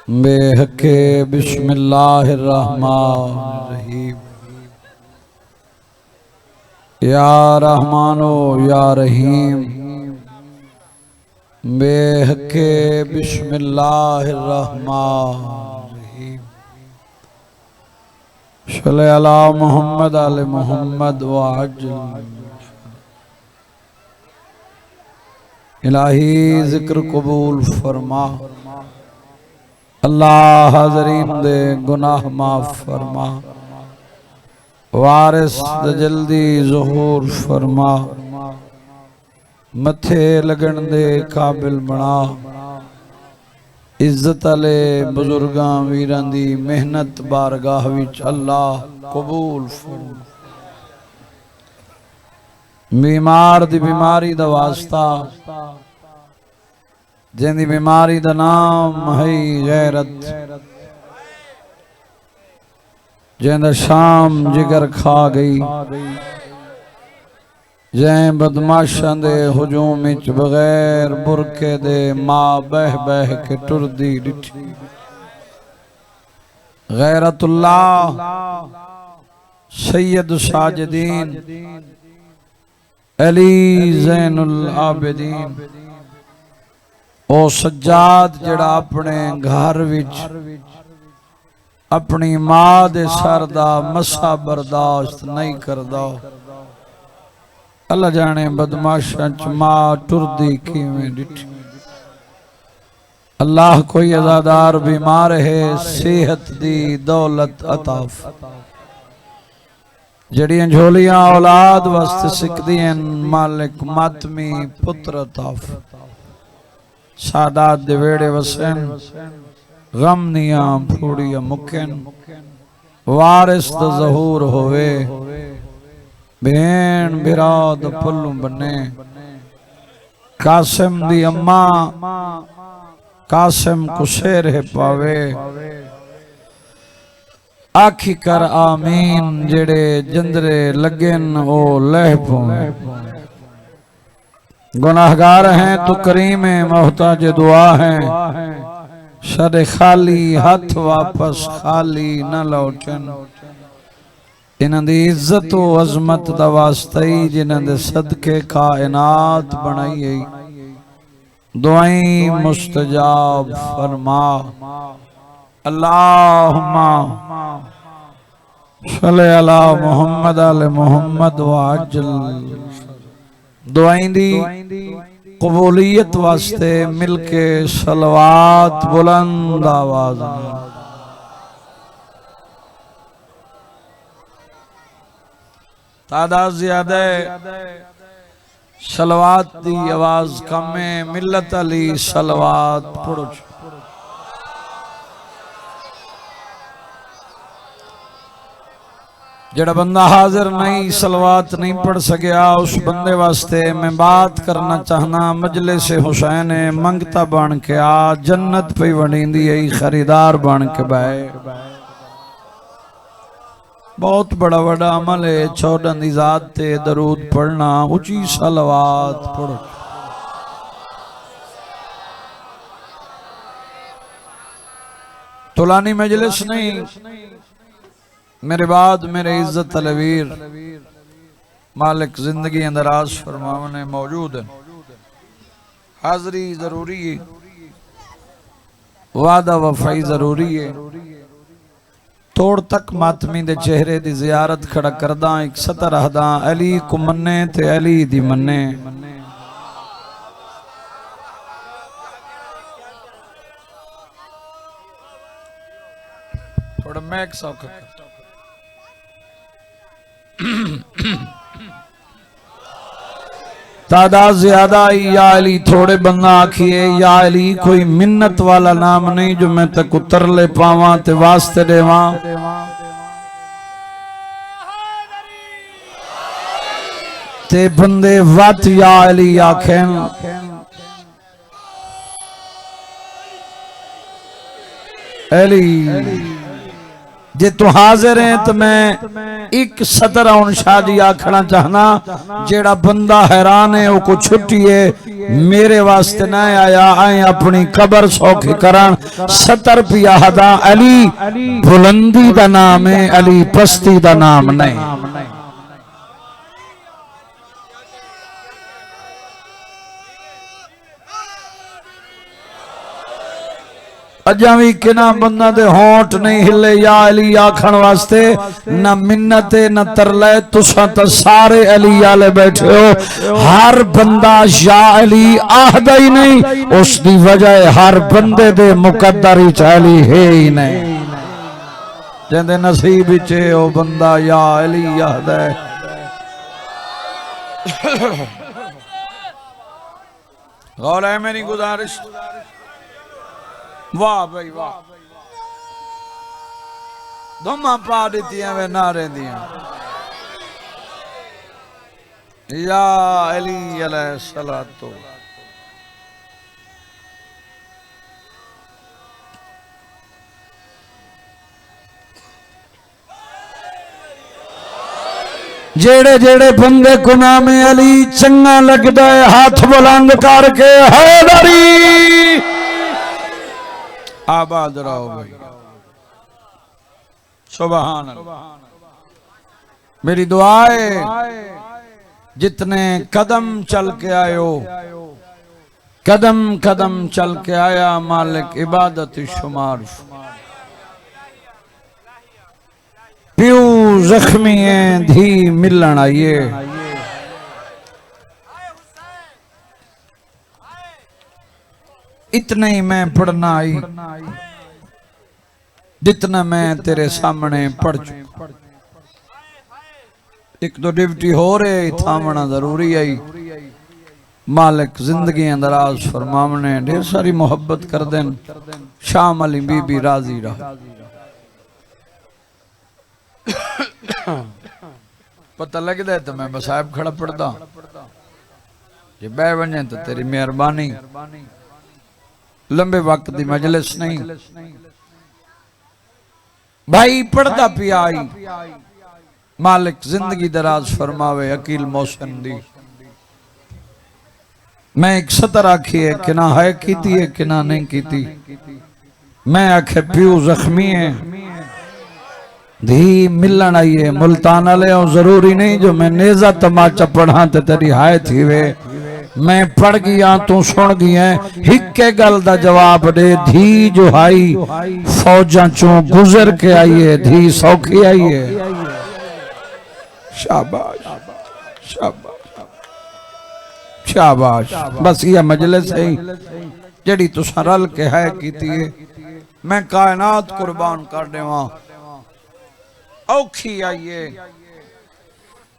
बेहके बिस्मिल्लाहिर्रहमानिर्रहीम। या रहमानो या रहीम। बेहके बिस्मिल्लाहिर्रहमानिर्रहीम। सल्ले अला मुहम्मद आले मुहम्मद व अज्जल। इलाही जिक्र कबूल फरमा। अल्लाह हाज़रीन दे गुनाह माफ फरमा। वारिस दे जल्दी ज़हूर फरमा। मथे लगन दे काबिल बना। इज्जत आले बुजुर्गां वीरां दी मेहनत बारगाह विच अल्लाह कबूल फरमा। बीमार दी बीमारी दा वास्ता, जिंदी बीमारी दा नाम है गैरत, जिंदा शाम जिगर खा गई, जै बदमाशां दे हुजूम विच बगैर बुरके दे मां बह बह के टुरदी डिठी। गैरतुल्लाह सैयद साजिदीन अली ज़ैनुल आबिदीन ओ सज्जाद जड़ा अपने घर विच अपनी मां दे सर दा मसा बर्दाश्त नहीं करदा। अल्लाह जाने बदमाशां च मां टुरदी किवें डिठी। अल्लाह कोई अज़ादार बीमार है, सेहत दी दौलत अता जड़ियां झोलियां औलाद वास्ते सिकदियां मालिक मातमी पुत्र अता। सादात दे वेड़े वसन, गम दियां फूड़ियां मुकन, वारिस दा ज़हूर होवे, भेण बिराद पल्लू बने। कासिम दी अम्मा कासिम को शेर है पावे। आखी कर आमीन जेड़े जंदरे लगन ओ लह पवे। गुनाहगार हैं तो करीम है, मोहताज दुआ हैं। सर खाली हाथ वापस खाली न लौटन। इन्हां दी इज्जत व अजमत दा वास्ता ही जिन्हां दे सदके कायनात बनाई है। दुआएं मुस्तजाब फरमा। अल्लाहुम्मा सल्ले अला मुहम्मद आले मुहम्मद व अज्जल। दुआएं दी कबूलियत वास्ते मिलके सलवात बुलंद आवाज में। तादाद ज्यादा है, सलवात दी आवाज कम है। मिल्लत अली सलवात पढ़ो। जड़ा बंदा हाजिर नहीं सलवात नहीं पढ़ सकिया, उस बंदे वास्ते मैं बात करना चाहना। मजलिस हुसैन मंगता बन के आ, जन्नत पे वड़ींदी है, खरीदार बन के बाए। बहुत बड़ा बड़ा अमल है, 14 दी ज़ात ते दरूद पढ़ना, ऊंची सलवात पढ़ो। तुलानी मजलिस नहीं, मेरे बाद मेरे इज्जत अलवीर मालिक जिंदगी अंदराज फरमावने मौजूद है। हाजरी जरूरी है, वादा वफाई जरूरी है। तोड़ तक मातमी दे चेहरे दी जियारत खड़ा करदा, एक सतर रहदा अली को मन्ने ते अली दी मन्ने। थोड़ा मैक सौख तादाद ज्यादा या अली थोड़े बंदा आखिए या अली कोई मिन्नत वाला नाम नहीं जो मैं तक उतर ले पावा ते वास्ते देवा। ते बंदे वत या अली आखें। अली जे तू हाजिर है तो मैं एक सतर शाह जी आखना चाहना, जेड़ा बंदा हैरान है वो को छुट्टी है मेरे वास्ते ना आया, आए अपनी कबर सौखी करन। 70 रुपया हदा। अली बुलंदी दा नाम है, अली पस्ती दा नाम नहीं। अजा भी किना बंदा दे होंठ नहीं हिले या अली आखण वास्ते, न मिन्नत न तरले। तुसा तो सारे अली आले बैठे हो, हर बंदा या अली आहदा ही नहीं, उसकी वजह हर बंदे दे मुकद्दर च अली है ही नहीं। जिंदे नसीब विच ओ बंदा या अली आहदा है। गौर है मेरी गुजारिश। वाह भाई वाह, धुमा पा दी वे नारे दिया। या अली अलैहिस्सलातो। जेड़े जेड़े बंदे को नाम अली चंगा लगता है, हाथ बुलंद करके हैदरी। आबाद रहो भाई। सुभान अल्लाह। मेरी दुआ है जितने कदम चल के आयो, कदम कदम चल के आया, मालिक इबादत शुमार। प्यू जख्मी है, धी मिलन आइए। इतना ही मैं पढ़ना आई जितना मैं तेरे सामने पढ़ चुका। एक दो ड्यूटी हो रहे थामना जरूरी आई। मालिक जिंदगी दराज फरमावने, ढेर सारी मोहब्बत कर देन। शाम अली बीबी राजी रहा। पता लगता है तो मैं बसाहिब खड़ा पढ़ता, जे बह वने तो तेरी मेहरबानी। लंबे वक्त की मजलिस नहीं भाई, पढ़ता पिया आई। मालिक जिंदगी दराज फरमावे। अकील मोहसिन दी मैं एक सतर आखी है कि ना है कीती है कि ना नहीं कीती। मैं आखे प्यू जख्मी है, धी मिलन आई है। मुल्तान वाले जरूरी नहीं जो मैं नेजा तमाचा पढ़ा तो तेरी हाय थी वे। मैं पढ़ गया तू सुन गया। हिक्के गल दा जवाब दे, धी जो आई फौजा चो गुजर के आई है, धी सौखी आई है। शाबाश शाबाश शाबाश। बस ये मजलिस है जड़ी तुसा रल के है कीती है। मैं कायनात कुर्बान कर देवा। औखी आई है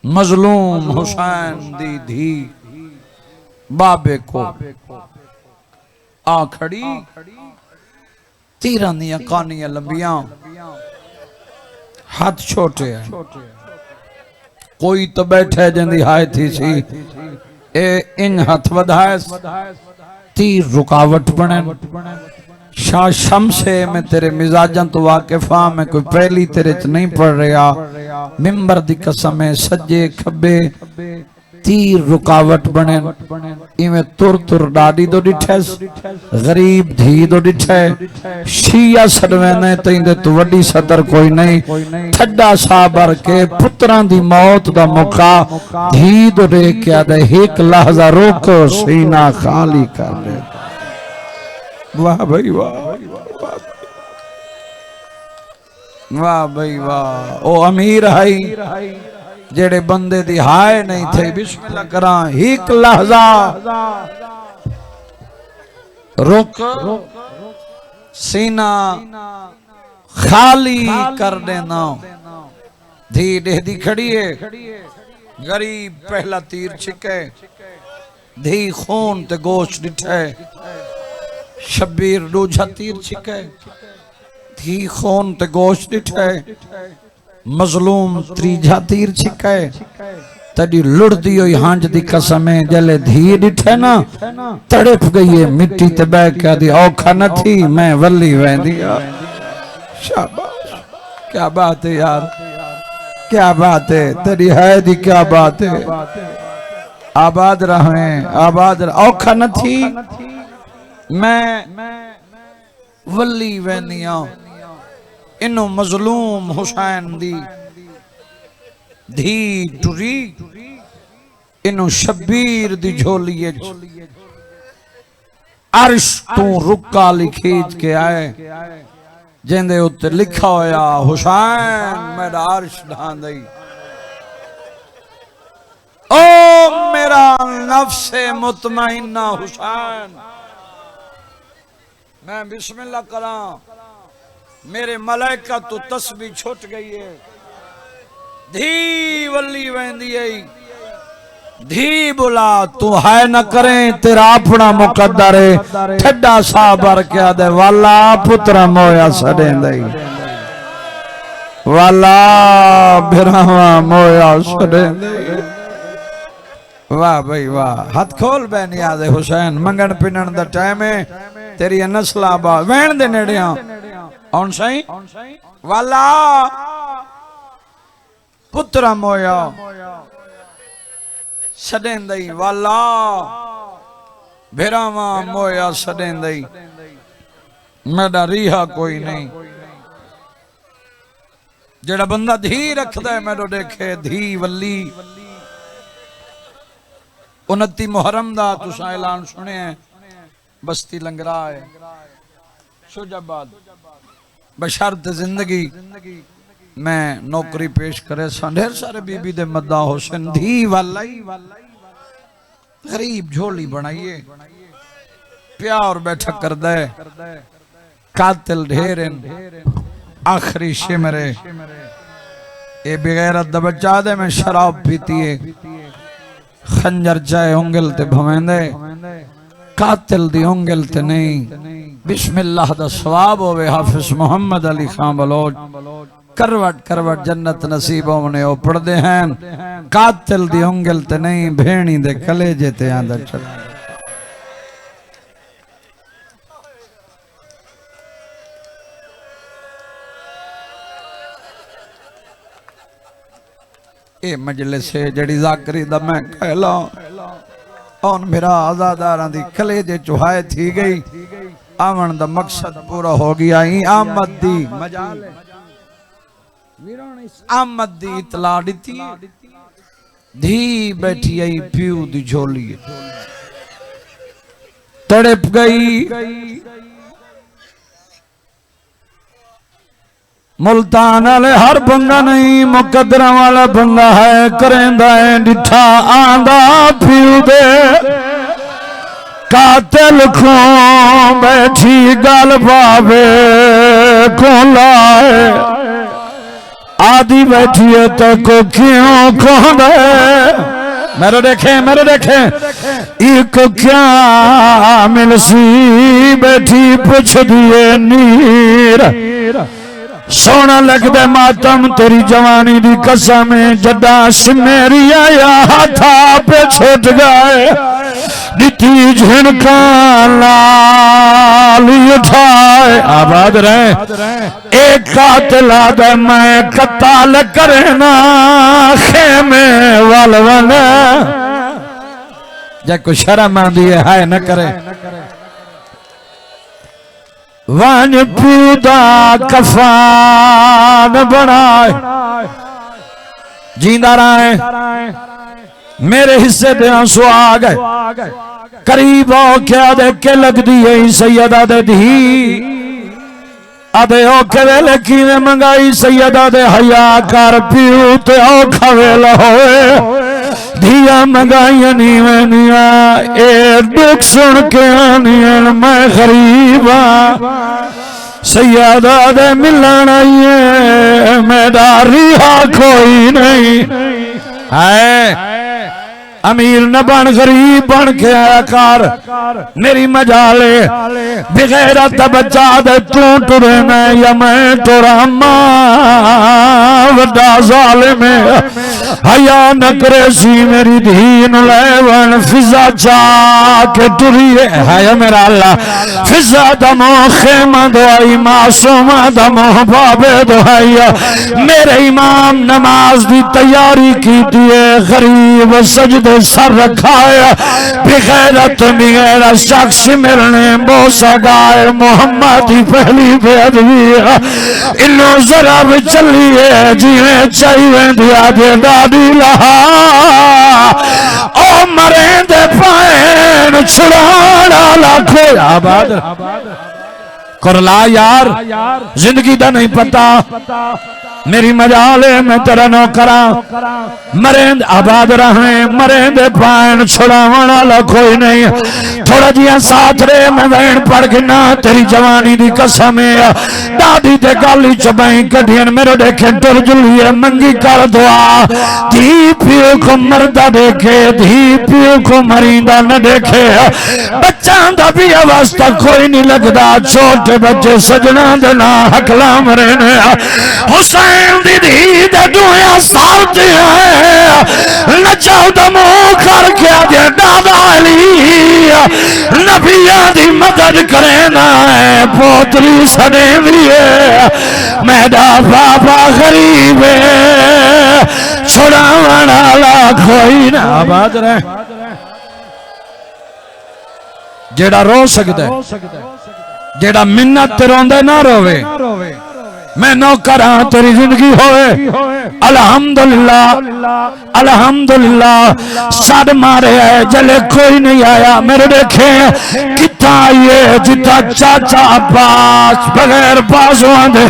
मजलूम हुसैन दी धी बाबे को आ खड़ी। तीरां दियां कानियां लंबियां, हाथ छोटे हैं। कोई तो बैठे जिंदी हाय थी सी ए इन हाथ वधाए तीर रुकावट बने। शाह शमसे मैं तेरे मिजाजन तो वाकिफा, मैं कोई पहली तेरे च नहीं पढ़ रहा। मिंबर दी कसम है सज्जे खब्बे तीर रुकावट बने। इवें तुर तुर डाडी दो डिठे, गरीब धी दो डिठे। शिया सदवेने तेंदे तो वड्डी सदर कोई नहीं। ठड्डा साबर के पुत्रां दी मौत दा मौका धी दो दे क्या दे। एक लहजा रोक सीना खाली कर दे। वाह भाई वाह, वाह भाई वाह। ओ अमीर है जेड़े बंदे दी हाय नहीं थे। बिस्मिल्लाह करा। एक लहजा रुक सीना खाली कर देना। धी डेहदी खड़ी है, गरीब पहला तीर छिके। धी खून ते गोश्त डिठे। शब्बीर दूजा तीर छिके। धी खून ते गोश्त डिठे। मजलूम त्रीजा तीर छिके। तड़ी लुड़दी हुई हांज दी कसम है जले धी डिठे ना तड़प गई है मिट्टी ते बह के दी औखा न थी मैं वल्ली वेंदी। शाबाश, क्या बात है यार, क्या बात है तेरी है दी, क्या बात है। आबाद रहें आबाद औखा न थी मैं वली वैनिया इनो मजलूम हुसैन दी धी टुरी इनो शब्बीर दी झोली अर्श तू रुक्का लिखीज के आए जिंदे उत्ते लिखा होया हुसैन मेरा अर्श ढां दई। ओ मेरा नफ्से मुतमइन्ना हुसैन मैं बिस्मिल्लाह करा मेरे मलाइका तो तस्बीह छुट गई है धी वली वेंदी है धी बुला तू है न करें तेरा अपना मुकद्दर है ठड्डा सा भर के आदे वाला पुत्र मोया सड़े दई वाला बिरहवा मोया सड़े दई। वाह भाई वाह हाथ खोल बैन याद हुसैन मंगन पिनन दा टाइम है तेरी नस्ला बा वैन दे नेड़िया औन सही वाला पुत्र मोया सडेंदई वाला भेरावा मोया सडेंदई मेरा रिहा कोई नहीं जेड़ा बंदा धी रखदा है मेरे देखे धी वली 29 मुहर्रम दा तुसा ऐलान सुने बस्ती लंगरा है शुजाबाद बशर्त जिंदगी मैं नौकरी पेश करे ढेर सारे बीबी दे मद्दा हुसैन धी वाला गरीब झोली बनाइए प्यार बैठक कर दे कातिल ढेर आखिरी शिमरे ये बेगैरत दा बच्चा दे में शराब पीती है खंजर चाहे उंगल ते भवेंदे कातिल दी उंगल ते नहीं बिस्मिल्लाह दा सवाब होवे हाफिज मोहम्मद अली खान बलोच करवट करवट जन्नत नसीबों ने ओ पढ़दे हैं कातिल दी उंगल ते नहीं भेणी दे कलेजे ते आंदा चल। ए मजलिस है जड़ी जाकरी दा मैं कहला और मेरा आजादारां दी कलेजे चुहाए थी गई आवन दा मकसद पूरा हो गया ई आमद दी मजाल आमद दी इतला दी धी बैठी आई प्यू दी झोली तड़प गई मुल्तान वाले हर बंदा नहीं मुकद्दरा वाला बंदा है करेंदा है डिठा आंदा प्यू दे कातिल को बैठी गल पावे को लाए आदि बैठी है तो को क्यों कौन मेरे देखे एक क्या मिलसी बैठी पूछ दिए नीर सोना लगदे मातम तेरी जवानी दी कसम जदा सिमेरी आया हाथा पे छुट गए नीति झिनका लाल उठाए आबाद रहे एक कातिल आदे मैं कताल करना खेमे वालवन जै को शर्म आंदी है न करे वन पूदा कफान बनाए जींदा रहे मेरे हिस्से दे आंसू आ गए करीब आओ क्या देख के लगदी है सैयदा दे धी आदे औखे वेले किवें मंगाई सैयदा दे हया कर पीऊ ते औखा वेला होए धिया मंगाइया नीवनिया ए दुख सुन के आनियन मैं गरीबा सैयदा दे मिलन आइए मेरा रिहा कोई नहीं है अमीर न बन गरीब बन के आया कर मेरी मजाले बेगैरत बच्चा दे तू टुरे मैं या मैं तुरा मां वड्डा जालिम हया न करे सी मेरी दीन लेवन फिजा जाके टुरिए है मेरा अल्लाह फिजा दमो खेमा दुआई मासूमा दमो बाबे दुआइया मेरे इमाम नमाज दी तैयारी की दिए गरीब सजदे सर रखाया बेगैरत मेरा शख्स मिलने बोसा गाए मोहम्मद की पहली बेअदबी इन्नो जरा भी चलिए जिवे चाहिए दिया दे दादी लहा ओ मरे दे पैन छुड़ाना लाखो आबाद करला यार जिंदगी दा नहीं पता मेरी मजाले मैं तेरा नौकरा मरेंद आबाद रहे मरेंद पान छुड़ावन वाला कोई नहीं थोड़ा जिया साथ रे मैं वैन पढ़ के ना तेरी जवानी दी कसम है दादी ते गाली चबाई कढ़ियन मेरे देखे टुर जुलिए मंगी कर दुआ धी पियो को मरदा देखे धी पियो को मरींदा न देखे बच्चा दा भी अवस्था कोई नहीं लगदा छोटे बच्चे सजना दे ना हकला मरे ने हुसैन दी धी दे दुआ सालते हैं नचाओ दमो कर क्या दे दादा अली नबिया दी मदद करे ना है पोतरी सने दिए मैदा बाबा गरीब छुड़ावन वाला कोई ना आबाद रहे जेड़ा रो सकदा जेड़ा मिन्नत ते रोंदे ना रोवे मैं नौकर हाँ तेरी जिंदगी होए अल्हम्दुलिल्लाह अल्हम्दुलिल्लाह सद मारे है जले कोई नहीं आया मेरे देखे कितना आइए जिता चाचा अब्बास बगैर बाजों दे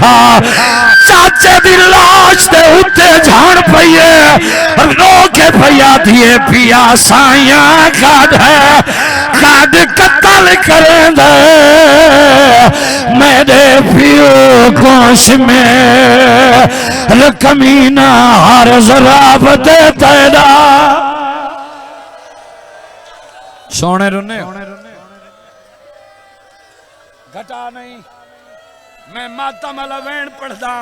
चाचे दी लाश दे उत्ते झाण पईए रो के भैया दिए पिया साइया काद है काद कत्ल करेंदे मेरे पियो कोश में रकमीना हर जराब दे तेरा सोने रुने घटा नहीं मैं माता मला वैन पढ़दा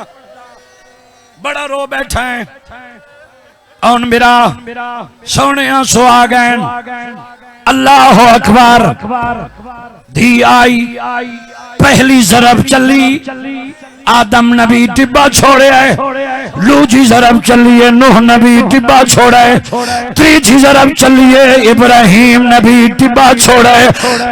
बड़ा रो बैठा है और मेरा सोने आंसू आ गए अल्लाह अकबर धी आई पहली जरब चली आदम नबी टिब्बा छोड़े लूजी जरब चलिए नूह नबी टिब्बा छोड़े तीजी जरब चलिए इब्राहिम नबी टिब्बा छोड़े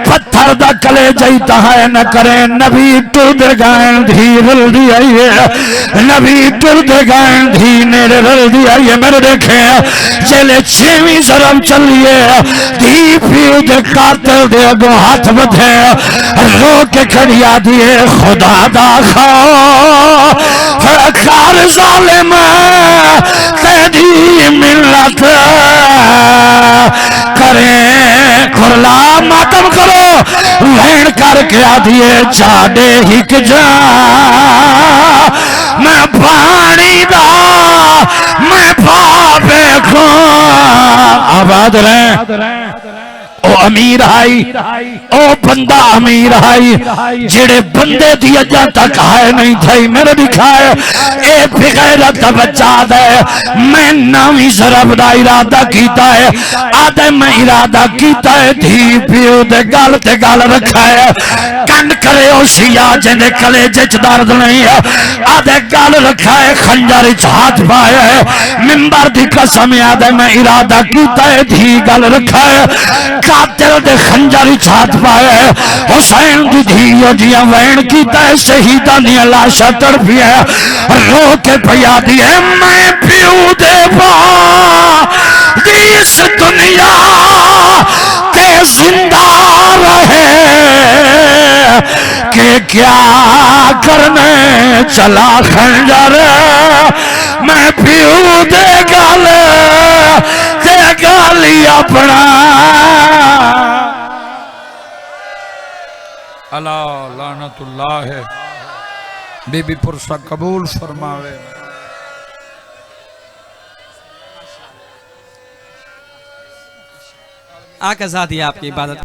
पत्थर दा कले जाता है न करे नबी टुर गायन धी रल दी आई है नबी टुर गायन धी नेड़े रल दी आई है मेरे देखे चले छेवीं जरब चलिए धी पीऊ दे कातिल दे अगो हाथ बधे रो के खड़िया दिए खुदा दा खाओ कार जालिम तेरी मिल्लत करे खुरला मातम करो वैन करके आदिए चाडे हिक जा मैं पानी दा मैं भावे को आबाद रहे ओ अमीर आई ओ बंदा अमीर आई जेड़े बंदे दी अजा तक है नहीं थई मेरे दिखाए ए बेगैरत बच्चा दे मैं नवी जरब दा इरादा कीता है आदे मैं इरादा कीता है धी पियो दे गल ते गल रखा है कन करे ओशिया जिंदे कलेजे च दर्द नहीं है आदे गल रखा है खंजर च हाथ पाया है मिंबर दी कसम आदे मैं इरादा कीता है धी गल रखा है कातिल दे खंजर छात पाए हुसैन दी धी जिया वैन कीता है शहीदा दी लाशा तड़पी है रो के पिया दी है मैं पियो दे इस दुनिया के जिंदा रहे के क्या करने चला खंजर मैं पियो दे गाली अपना अल्लाह लानतुल्लाह है बीबी पुरसा कबूल फरमावे आका ज़ात ही आपकी इबादत